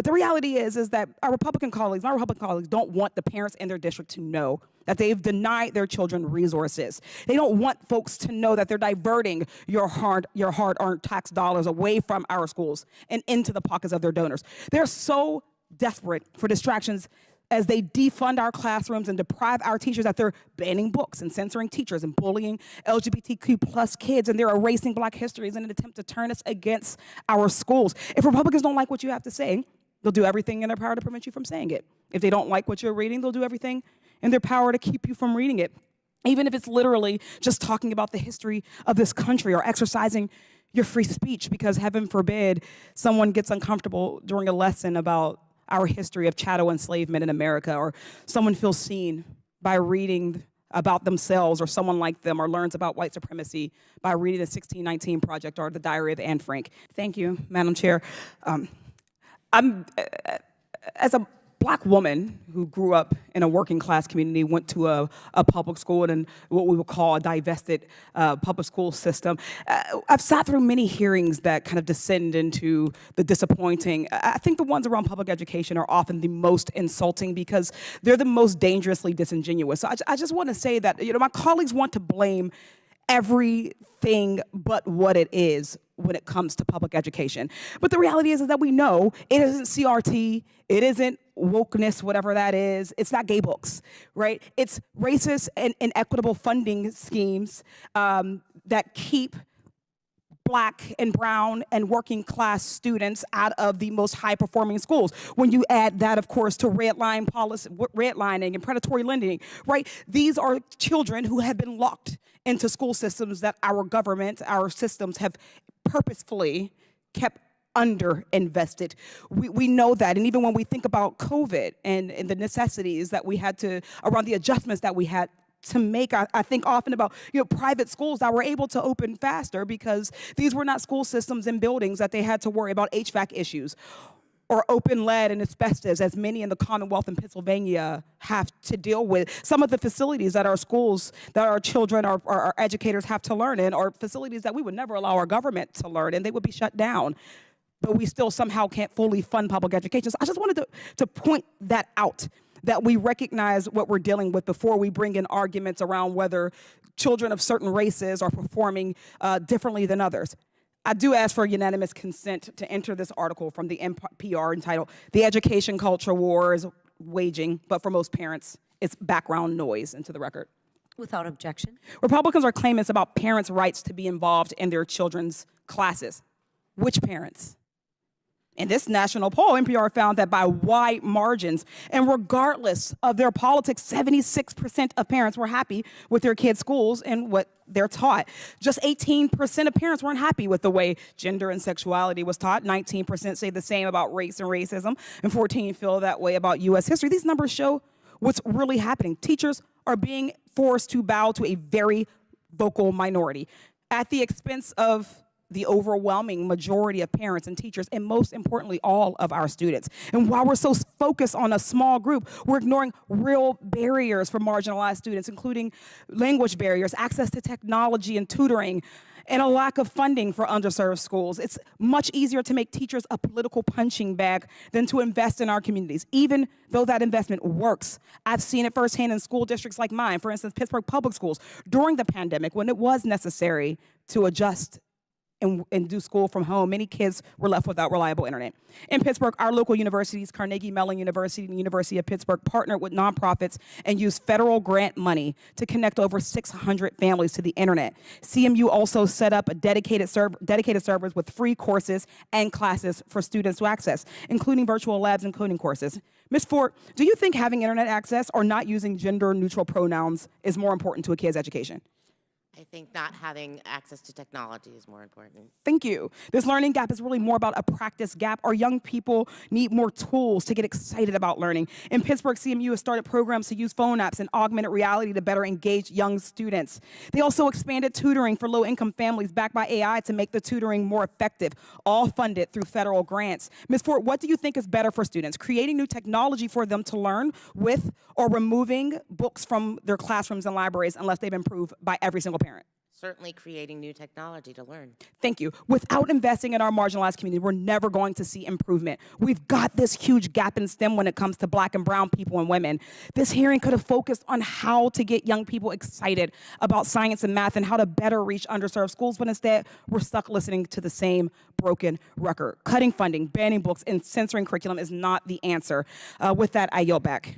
the reality is that my Republican colleagues don't want the parents in their district to know that they've denied their children resources. They don't want folks to know that they're diverting your hard-earned tax dollars away from our schools and into the pockets of their donors. They're so desperate for distractions as they defund our classrooms and deprive our teachers that they're banning books and censoring teachers and bullying LGBTQ plus kids, and they're erasing Black histories in an attempt to turn us against our schools. If Republicans don't like what you have to say, they'll do everything in their power to prevent you from saying it. If they don't like what you're reading, they'll do everything in their power to keep you from reading it. Even if it's literally just talking about the history of this country or exercising your free speech, because heaven forbid someone gets uncomfortable during a lesson about our history of chattel enslavement in America, or someone feels seen by reading about themselves or someone like them, or learns about white supremacy by reading the 1619 Project or the Diary of Anne Frank. Thank you, Madam Chair. As a Black woman who grew up in a working class community, went to a public school and what we would call a divested public school system, I've sat through many hearings that kind of descend into the disappointing. I think the ones around public education are often the most insulting because they're the most dangerously disingenuous. So I just want to say that, you know, my colleagues want to blame everything but what it is when it comes to public education. But the reality is that we know it isn't CRT, it isn't wokeness, whatever that is, it's not gay books, right? It's racist and inequitable funding schemes that keep Black and brown and working class students out of the most high performing schools. When you add that, of course, to redlining and predatory lending, right? These are children who have been locked into school systems that our government, our systems have purposefully kept underinvested. We know that, and even when we think about COVID and the necessities that we had to, around the adjustments that we had to make, I think often about, you know, private schools that were able to open faster because these were not school systems and buildings that they had to worry about HVAC issues or open lead and asbestos, as many in the Commonwealth in Pennsylvania have to deal with. Some of the facilities that our schools, that our children, our educators have to learn in are facilities that we would never allow our government to learn in. They would be shut down. But we still somehow can't fully fund public education. So I just wanted to point that out, that we recognize what we're dealing with before we bring in arguments around whether children of certain races are performing differently than others. I do ask for unanimous consent to enter this article from the NPR entitled "The Education Culture War is Waging, but for most parents, it's background noise," into the record. Without objection. Republicans are claiming it's about parents' rights to be involved in their children's classes. Which parents? In this national poll, NPR found that by wide margins, and regardless of their politics, 76% of parents were happy with their kids' schools and what they're taught. Just 18% of parents weren't happy with the way gender and sexuality was taught. 19% say the same about race and racism, and 14% feel that way about U.S. history. These numbers show what's really happening. Teachers are being forced to bow to a very vocal minority at the expense of the overwhelming majority of parents and teachers, and most importantly, all of our students. And while we're so focused on a small group, we're ignoring real barriers for marginalized students, including language barriers, access to technology and tutoring, and a lack of funding for underserved schools. It's much easier to make teachers a political punching bag than to invest in our communities, even though that investment works. I've seen it firsthand in school districts like mine, for instance, Pittsburgh Public Schools, during the pandemic, when it was necessary to adjust and do school from home. Many kids were left without reliable internet. In Pittsburgh, our local universities, Carnegie Mellon University and the University of Pittsburgh, partnered with nonprofits and used federal grant money to connect over 600 families to the internet. CMU also set up a dedicated servers with free courses and classes for students to access, including virtual labs and coding courses. Ms. Ford, do you think having internet access or not using gender-neutral pronouns is more important to a kid's education? I think not having access to technology is more important. Thank you. This learning gap is really more about a practice gap. Our young people need more tools to get excited about learning. In Pittsburgh, CMU has started programs to use phone apps and augmented reality to better engage young students. They also expanded tutoring for low-income families backed by AI to make the tutoring more effective, all funded through federal grants. Ms. Ford, what do you think is better for students? Creating new technology for them to learn with, or removing books from their classrooms and libraries unless they've been approved by every single parent? parent? Certainly creating new technology to learn. Thank you. Without investing in our marginalized community, we're never going to see improvement. We've got this huge gap in STEM when it comes to Black and brown people and women. This hearing could have focused on how to get young people excited about science and math and how to better reach underserved schools, but instead we're stuck listening to the same broken record. Cutting funding, banning books, and censoring curriculum is not the answer. With that, I yield back.